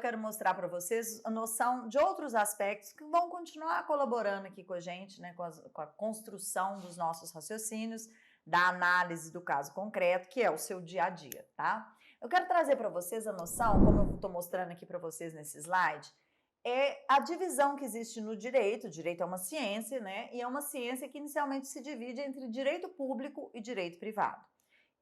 quero mostrar para vocês a noção de outros aspectos que vão continuar colaborando aqui com a gente, né, com a construção dos nossos raciocínios, da análise do caso concreto, que é o seu dia a dia, tá? Eu quero trazer para vocês a noção, como eu estou mostrando aqui para vocês nesse slide, é a divisão que existe no direito. O direito é uma ciência, né? E é uma ciência que inicialmente se divide entre direito público e direito privado.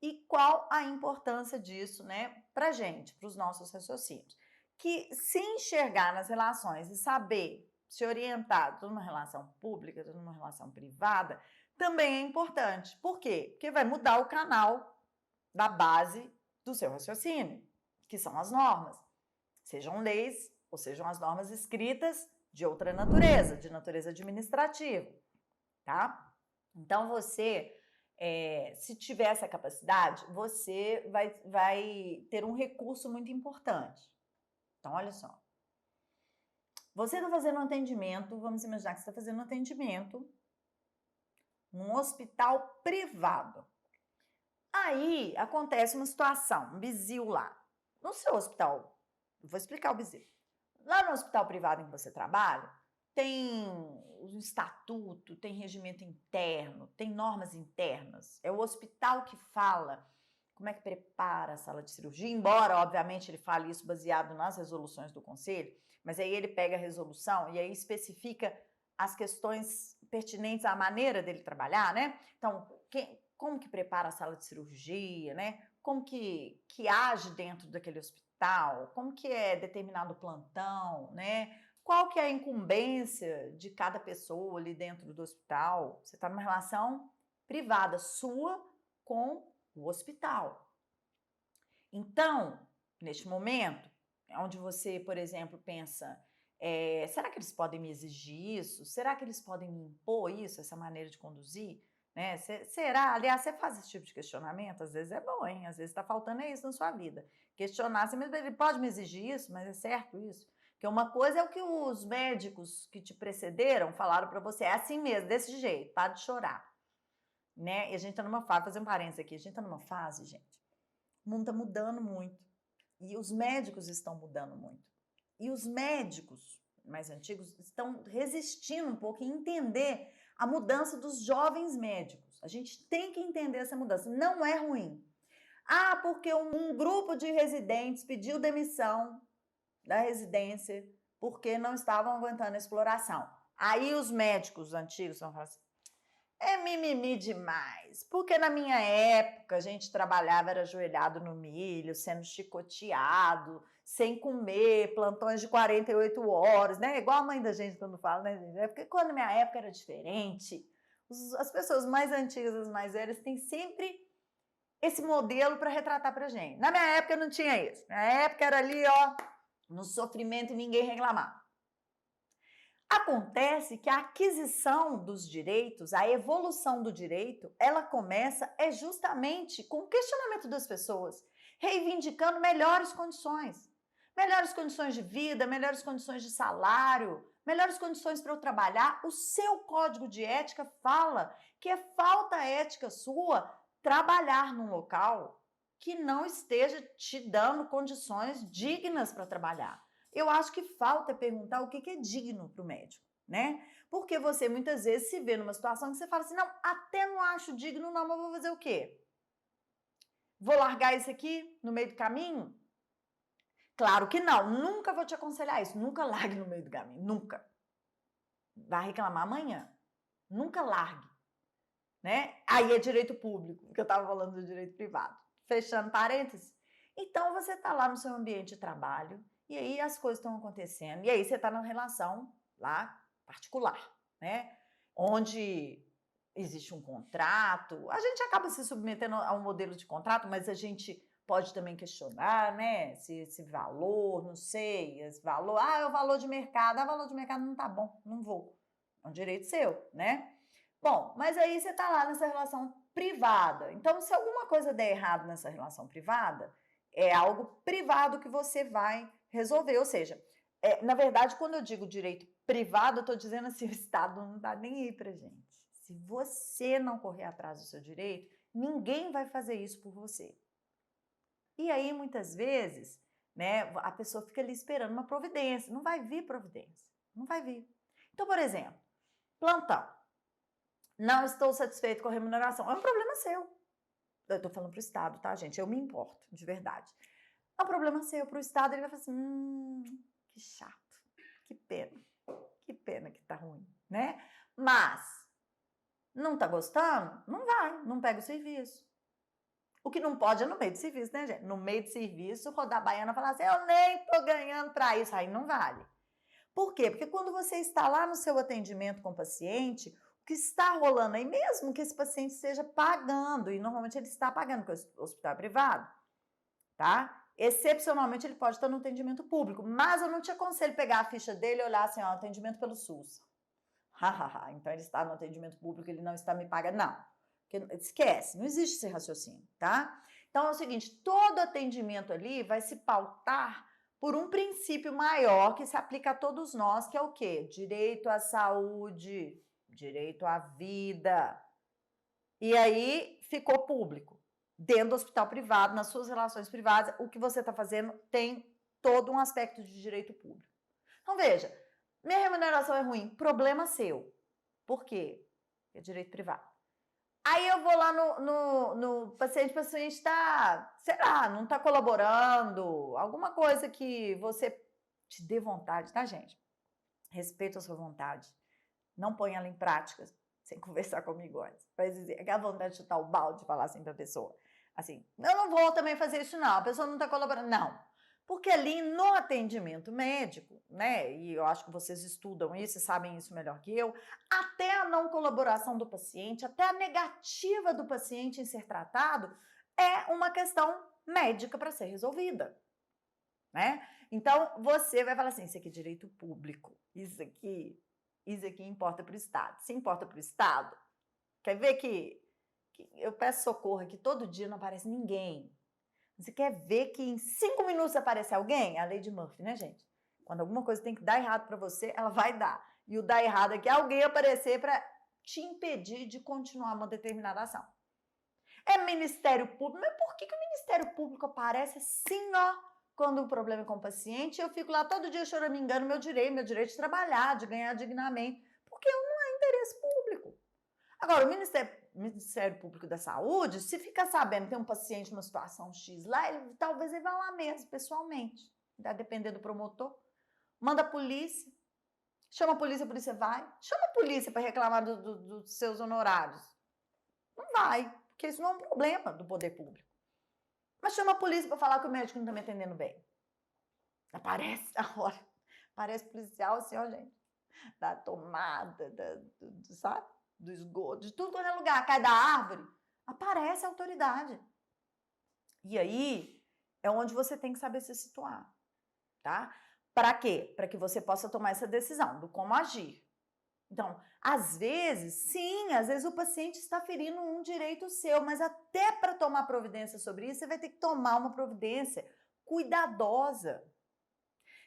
E qual a importância disso, né, pra gente, para os nossos raciocínios? Que se enxergar nas relações e saber se orientar tudo numa relação pública, tudo numa relação privada, também é importante. Por quê? Porque vai mudar o canal da base do seu raciocínio, que são as normas. Sejam leis ou sejam as normas escritas de outra natureza, de natureza administrativa, tá? Então, você, se tiver essa capacidade, você vai ter um recurso muito importante. Então, olha só. Você está fazendo um atendimento, vamos imaginar que você está fazendo um atendimento num hospital privado. Aí, acontece uma situação, um bizil lá. No seu hospital, eu vou explicar o bizil. Lá no hospital privado em que você trabalha, tem um estatuto, tem regimento interno, tem normas internas. É o hospital que fala como é que prepara a sala de cirurgia, embora, obviamente, ele fale isso baseado nas resoluções do conselho, mas aí ele pega a resolução e aí especifica as questões pertinentes à maneira dele trabalhar, né? Então, como que prepara a sala de cirurgia, né? Como que age dentro daquele hospital, como que é determinado o plantão, né? Qual que é a incumbência de cada pessoa ali dentro do hospital? Você está numa relação privada sua com o hospital. Então, neste momento, onde você, por exemplo, pensa, será que eles podem me exigir isso? Será que eles podem me impor isso, essa maneira de conduzir? Né? Será? Aliás, você faz esse tipo de questionamento? Às vezes é bom, hein? Às vezes está faltando isso na sua vida. Questionar, ele pode me exigir isso, mas é certo isso? Porque uma coisa é o que os médicos que te precederam falaram para você, é assim mesmo, desse jeito, para de chorar. Né? E a gente está numa fase, fazer um parênteses aqui, a gente está numa fase, gente, o mundo está mudando muito. E os médicos estão mudando muito. E os médicos mais antigos estão resistindo um pouco em entender a mudança dos jovens médicos. A gente tem que entender essa mudança. Não é ruim. Ah, porque um grupo de residentes pediu demissão da residência porque não estavam aguentando a exploração. Aí os médicos antigos vão falar assim, é mimimi demais, porque na minha época a gente trabalhava, era ajoelhado no milho, sendo chicoteado, sem comer, plantões de 48 horas, né? Igual a mãe da gente quando fala, né, gente? É porque quando na minha época era diferente. As pessoas mais antigas, as mais velhas, têm sempre esse modelo para retratar pra gente. Na minha época não tinha isso. Na minha época era ali, ó, no sofrimento e ninguém reclamava. Acontece que a aquisição dos direitos, a evolução do direito, ela começa justamente com o questionamento das pessoas, reivindicando melhores condições de vida, melhores condições de salário, melhores condições para eu trabalhar. O seu código de ética fala que é falta ética sua trabalhar num local que não esteja te dando condições dignas para trabalhar. Eu acho que falta perguntar o que é digno para o médico, né? Porque você muitas vezes se vê numa situação que você fala assim, não, até não acho digno não, mas vou fazer o quê? Vou largar isso aqui no meio do caminho? Claro que não, nunca vou te aconselhar isso, nunca largue no meio do caminho, nunca. Vai reclamar amanhã, nunca largue, né? Aí é direito público, que eu estava falando do direito privado. Fechando parênteses. Então você está lá no seu ambiente de trabalho, e aí as coisas estão acontecendo, e aí você está numa relação lá particular, né? Onde existe um contrato, a gente acaba se submetendo a um modelo de contrato, mas a gente pode também questionar, né? Se esse valor, não sei, esse valor, é o valor de mercado, o valor de mercado não tá bom, não vou. É um direito seu, né? Bom, mas aí você tá lá nessa relação privada. Então, se alguma coisa der errado nessa relação privada, é algo privado que você vai resolver. Ou seja, na verdade, quando eu digo direito privado, eu estou dizendo assim, o Estado não dá nem aí pra gente. Se você não correr atrás do seu direito, ninguém vai fazer isso por você. E aí, muitas vezes, né? A pessoa fica ali esperando uma providência. Não vai vir providência. Não vai vir. Então, por exemplo, plantão. Não estou satisfeito com a remuneração. É um problema seu. Eu estou falando para o Estado, tá, gente? Eu me importo, de verdade. É um problema seu. Para o Estado, ele vai falar assim, que chato, que pena que tá ruim, né? Mas, não tá gostando? Não vai, não pega o serviço. O que não pode é no meio de serviço, né, gente? No meio de serviço, rodar a baiana e falar assim, eu nem tô ganhando para isso. Aí não vale. Por quê? Porque quando você está lá no seu atendimento com o paciente, o que está rolando aí, mesmo que esse paciente esteja pagando, e normalmente ele está pagando, porque o hospital é privado, tá? Excepcionalmente ele pode estar no atendimento público, mas eu não te aconselho pegar a ficha dele e olhar assim, ó, atendimento pelo SUS. Então ele está no atendimento público, ele não está me pagando. Não, esquece, não existe esse raciocínio, tá? Então é o seguinte, todo atendimento ali vai se pautar por um princípio maior que se aplica a todos nós, que é o quê? Direito à saúde, direito à vida. E aí ficou público. Dentro do hospital privado, nas suas relações privadas, o que você está fazendo tem todo um aspecto de direito público. Então, veja, minha remuneração é ruim, problema seu. Por quê? É direito privado. Aí eu vou lá no paciente, o paciente está, sei lá, não está colaborando, alguma coisa que você te dê vontade, tá, gente? Respeito a sua vontade. Não põe ela em prática sem conversar comigo antes. Vai dizer, aquela vontade de chutar o balde e falar assim para a pessoa. Assim, eu não vou também fazer isso não, a pessoa não está colaborando. Não. Porque ali no atendimento médico, né, e eu acho que vocês estudam isso e sabem isso melhor que eu, até a não colaboração do paciente, até a negativa do paciente em ser tratado, é uma questão médica para ser resolvida, né? Então, você vai falar assim, isso aqui é direito público, isso aqui importa para o Estado. Se importa para o Estado, quer ver que eu peço socorro aqui todo dia, não aparece ninguém. Você quer ver que em 5 minutos aparece alguém? A lei de Murphy, né, gente? Quando alguma coisa tem que dar errado para você, ela vai dar. E o dar errado é que alguém aparecer para te impedir de continuar uma determinada ação. É Ministério Público, mas por que o Ministério Público aparece assim, ó, quando o problema é com o paciente? Eu fico lá todo dia choramingando meu direito de trabalhar, de ganhar dignamente, porque não é interesse público. Agora, o Ministério Público da Saúde, se fica sabendo que tem um paciente numa situação X lá, talvez ele vá lá mesmo, pessoalmente. Vai depender do promotor. Manda a polícia. Chama a polícia vai. Chama a polícia para reclamar dos seus honorários. Não vai, porque isso não é um problema do poder público. Mas chama a polícia para falar que o médico não está me atendendo bem. Aparece a hora. Aparece policial assim, ó, gente. Da tomada, sabe? Do esgoto, de tudo quando é lugar, cai da árvore, aparece a autoridade. E aí é onde você tem que saber se situar, tá? Para quê? Para que você possa tomar essa decisão do como agir. Então, às vezes, sim, às vezes o paciente está ferindo um direito seu, mas até para tomar providência sobre isso, você vai ter que tomar uma providência cuidadosa.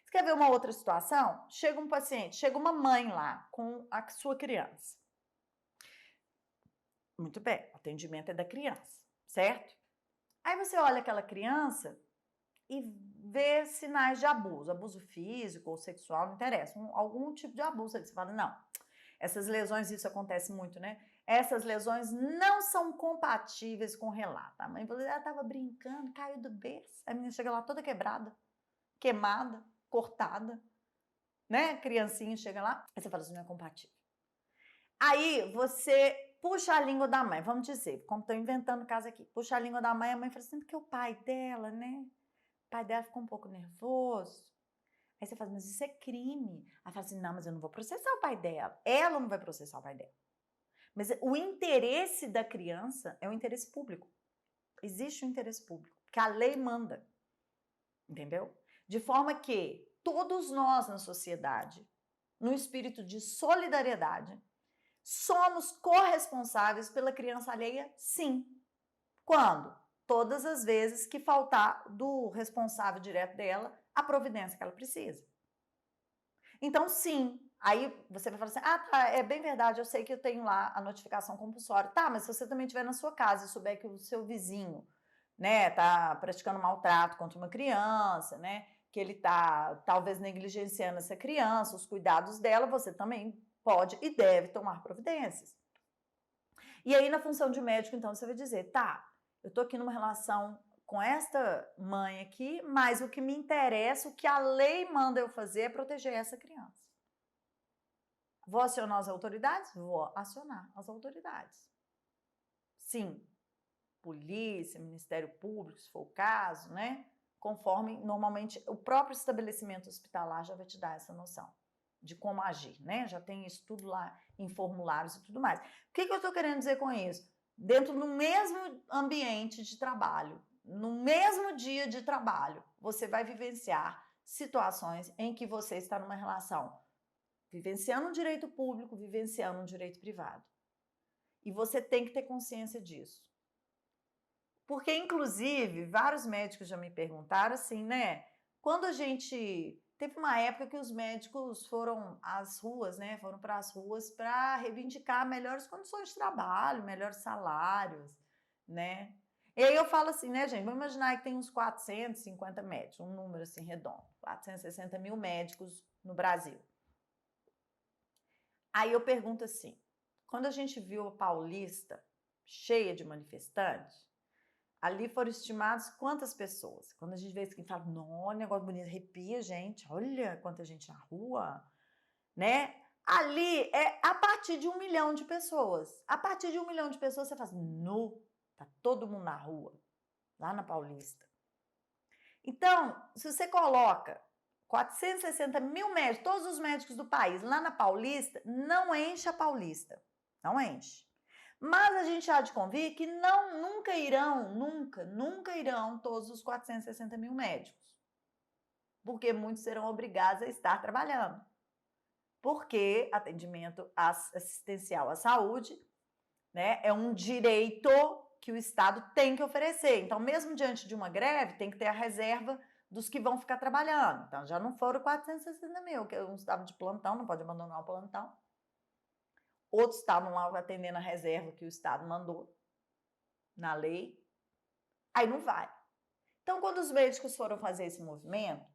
Você quer ver uma outra situação? Chega um paciente, chega uma mãe lá com a sua criança. Muito bem, o atendimento é da criança, certo? Aí você olha aquela criança e vê sinais de abuso físico ou sexual, não interessa, algum tipo de abuso. Aí você fala, não, essas lesões, isso acontece muito, né? Essas lesões não são compatíveis com o relato. A mãe falou, ela estava brincando, caiu do berço, a menina chega lá toda quebrada, queimada, cortada, né? A criancinha chega lá, aí você fala, isso não é compatível. Aí você puxa a língua da mãe, vamos dizer, como estou inventando caso aqui, puxa a língua da mãe, a mãe fala assim, porque o pai dela, né? O pai dela ficou um pouco nervoso. Aí você fala, mas isso é crime. Aí fala assim, não, mas eu não vou processar o pai dela. Ela não vai processar o pai dela. Mas o interesse da criança é o interesse público. Existe um interesse público, que a lei manda. Entendeu? De forma que todos nós na sociedade, no espírito de solidariedade, somos corresponsáveis pela criança alheia, sim. Quando? Todas as vezes que faltar do responsável direto dela a providência que ela precisa. Então, sim. Aí você vai falar assim, ah, tá, é bem verdade, eu sei que eu tenho lá a notificação compulsória. Tá, mas se você também estiver na sua casa e souber que o seu vizinho, né, tá praticando maltrato contra uma criança, né, que ele tá talvez negligenciando essa criança, os cuidados dela, você também pode e deve tomar providências. E aí, na função de médico, então, você vai dizer, tá, eu tô aqui numa relação com esta mãe aqui, mas o que me interessa, o que a lei manda eu fazer é proteger essa criança. Vou acionar as autoridades? Vou acionar as autoridades. Sim, polícia, Ministério Público, se for o caso, né? Conforme, normalmente, o próprio estabelecimento hospitalar já vai te dar essa noção de como agir, né? Já tem isso tudo lá em formulários e tudo mais. O que eu estou querendo dizer com isso? Dentro do mesmo ambiente de trabalho, no mesmo dia de trabalho, você vai vivenciar situações em que você está numa relação vivenciando um direito público, vivenciando um direito privado. E você tem que ter consciência disso. Porque, inclusive, vários médicos já me perguntaram assim, né? Quando a gente... Teve uma época que os médicos foram às ruas, né? Foram para as ruas para reivindicar melhores condições de trabalho, melhores salários, né? E aí eu falo assim, né, gente? Vamos imaginar que tem uns 450 médicos, um número assim redondo, 460 mil médicos no Brasil. Aí eu pergunto assim, quando a gente viu a Paulista cheia de manifestantes, ali foram estimados quantas pessoas? Quando a gente vê isso aqui, fala, não, negócio bonito, arrepia, gente, olha quanta gente na rua, né? Ali é a partir de 1 milhão de pessoas. A partir de 1 milhão de pessoas, você fala, nu, tá todo mundo na rua, lá na Paulista. Então, se você coloca 460 mil médicos, todos os médicos do país, lá na Paulista, não enche a Paulista, não enche. Mas a gente há de convir que nunca irão todos os 460 mil médicos. Porque muitos serão obrigados a estar trabalhando. Porque atendimento assistencial à saúde, né, é um direito que o Estado tem que oferecer. Então, mesmo diante de uma greve, tem que ter a reserva dos que vão ficar trabalhando. Então, já não foram 460 mil, que uns estavam de plantão, não pode abandonar o plantão. Outros estavam lá atendendo a reserva que o Estado mandou na lei. Aí não vai. Então, quando os médicos foram fazer esse movimento,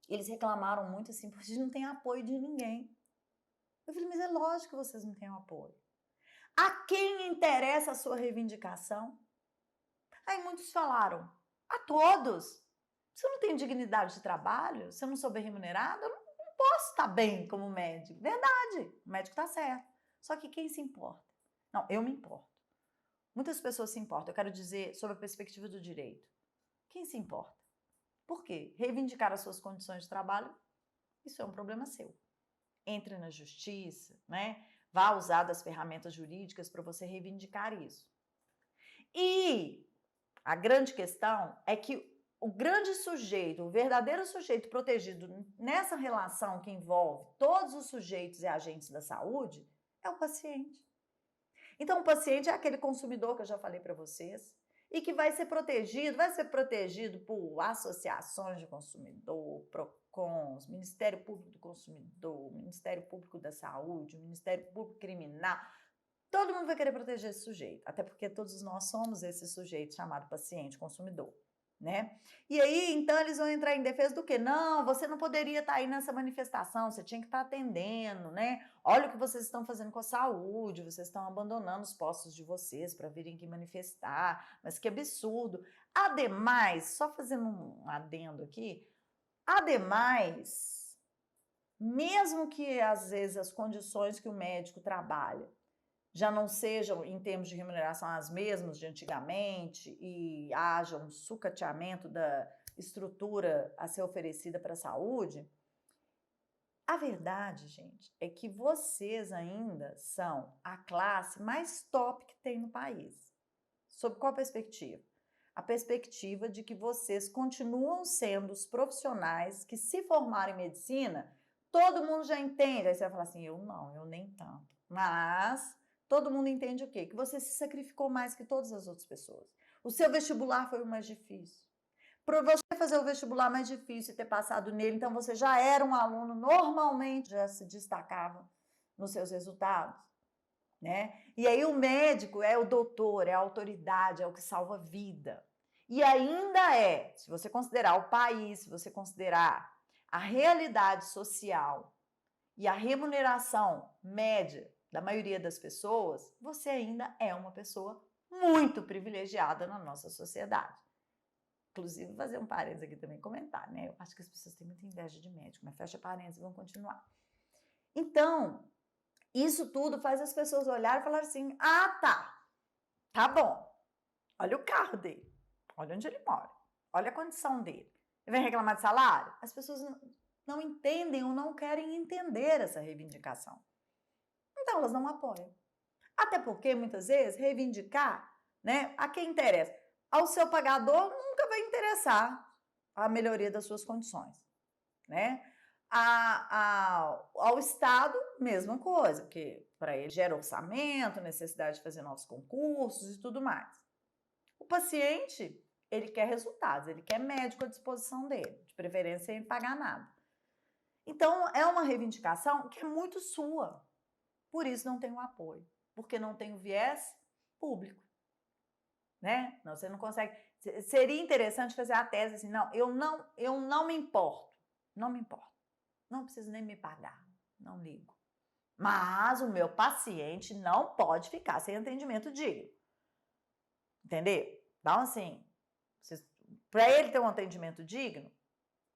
eles reclamaram muito assim, porque a gente não tem apoio de ninguém. Eu falei, mas é lógico que vocês não têm apoio. A quem interessa a sua reivindicação? Aí muitos falaram, a todos. Se eu não tenho dignidade de trabalho, se eu não sou bem remunerado, eu não posso estar bem como médico. Verdade, o médico está certo. Só que quem se importa? Não, eu me importo. Muitas pessoas se importam. Eu quero dizer sobre a perspectiva do direito. Quem se importa? Por quê? Reivindicar as suas condições de trabalho, isso é um problema seu. Entre na justiça, né? Vá usar das ferramentas jurídicas para você reivindicar isso. E a grande questão é que o grande sujeito, o verdadeiro sujeito protegido nessa relação que envolve todos os sujeitos e agentes da saúde é o paciente. Então, o paciente é aquele consumidor que eu já falei para vocês e que vai ser protegido por associações de consumidor, PROCONs, Ministério Público do Consumidor, Ministério Público da Saúde, Ministério Público Criminal. Todo mundo vai querer proteger esse sujeito, até porque todos nós somos esse sujeito chamado paciente, consumidor, né? E aí, então, eles vão entrar em defesa do quê? Não, você não poderia estar aí nessa manifestação, você tinha que estar atendendo, né? Olha o que vocês estão fazendo com a saúde, vocês estão abandonando os postos de vocês para virem aqui manifestar, mas que absurdo. Ademais, só fazendo um adendo aqui, ademais, mesmo que às vezes as condições que o médico trabalha já não sejam, em termos de remuneração, as mesmas de antigamente e haja um sucateamento da estrutura a ser oferecida para a saúde, a verdade, gente, é que vocês ainda são a classe mais top que tem no país. Sob qual perspectiva? A perspectiva de que vocês continuam sendo os profissionais que, se formarem em medicina, todo mundo já entende. Aí você vai falar assim, eu não, eu nem tanto. Mas todo mundo entende o quê? Que você se sacrificou mais que todas as outras pessoas. O seu vestibular foi o mais difícil. Para você fazer o vestibular mais difícil e ter passado nele, então você já era um aluno, normalmente já se destacava nos seus resultados, né? E aí o médico é o doutor, é a autoridade, é o que salva a vida. e ainda se você considerar o país, se você considerar a realidade social e a remuneração média da maioria das pessoas, você ainda é uma pessoa muito privilegiada na nossa sociedade. Inclusive, fazer um parênteses aqui também, comentar, né? Eu acho que as pessoas têm muita inveja de médico, mas fecha parênteses e vamos continuar. Então, isso tudo faz as pessoas olharem e falar assim, tá bom, olha o carro dele, olha onde ele mora, olha a condição dele. Ele vem reclamar de salário? As pessoas não entendem ou não querem entender essa reivindicação. Então, elas não apoiam. Até porque, muitas vezes, reivindicar, né, a quem interessa? Ao seu pagador nunca vai interessar a melhoria das suas condições, né? Ao Estado, mesma coisa, porque para ele gera orçamento, necessidade de fazer novos concursos e tudo mais. O paciente, ele quer resultados, ele quer médico à disposição dele, de preferência sem pagar nada. Então, é uma reivindicação que é muito sua, por isso não tem o apoio, porque não tem o viés público, né? Não, você não consegue. Seria interessante fazer a tese assim, não, eu não me importo, não preciso nem me pagar, não ligo. Mas o meu paciente não pode ficar sem atendimento digno. Entendeu? Então, assim, para ele ter um atendimento digno,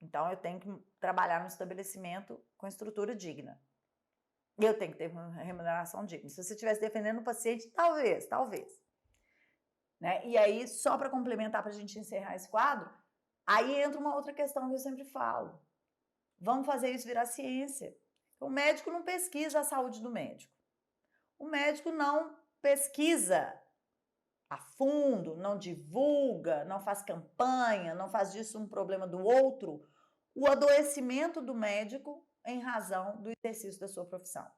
então eu tenho que trabalhar no estabelecimento com estrutura digna. Eu tenho que ter uma remuneração digna. Se você estivesse defendendo o paciente, talvez. Né? E aí, só para complementar, para a gente encerrar esse quadro, aí entra uma outra questão que eu sempre falo. Vamos fazer isso virar ciência. O médico não pesquisa a saúde do médico. O médico não pesquisa a fundo, não divulga, não faz campanha, não faz disso um problema do outro, o adoecimento do médico em razão do exercício da sua profissão.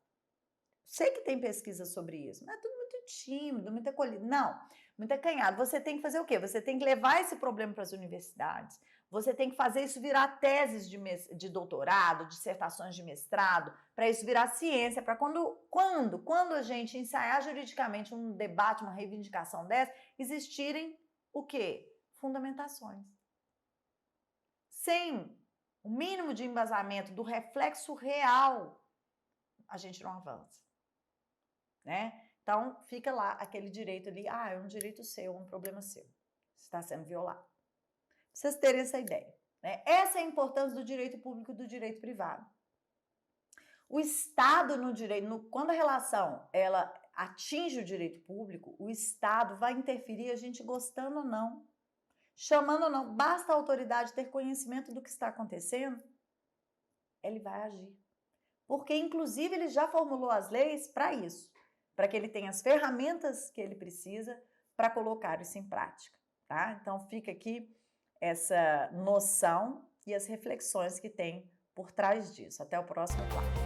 Sei que tem pesquisa sobre isso, mas é tudo muito tímido, muito acolhido. Não, muito acanhado. Você tem que fazer o quê? Você tem que levar esse problema para as universidades, você tem que fazer isso virar teses de doutorado, dissertações de mestrado, para isso virar ciência, para quando a gente ensaiar juridicamente um debate, uma reivindicação dessa, existirem o quê? Fundamentações. Sem o mínimo de embasamento do reflexo real, a gente não avança, né? Então, fica lá aquele direito ali, é um direito seu, um problema seu, está sendo violado. Pra vocês terem essa ideia, né? Essa é a importância do direito público e do direito privado. O Estado no direito, quando a relação ela atinge o direito público, o Estado vai interferir, a gente gostando ou não, chamando ou não, basta a autoridade ter conhecimento do que está acontecendo, ele vai agir. Porque, inclusive, ele já formulou as leis para isso, para que ele tenha as ferramentas que ele precisa para colocar isso em prática, tá? Então, fica aqui essa noção e as reflexões que tem por trás disso. Até o próximo quadro.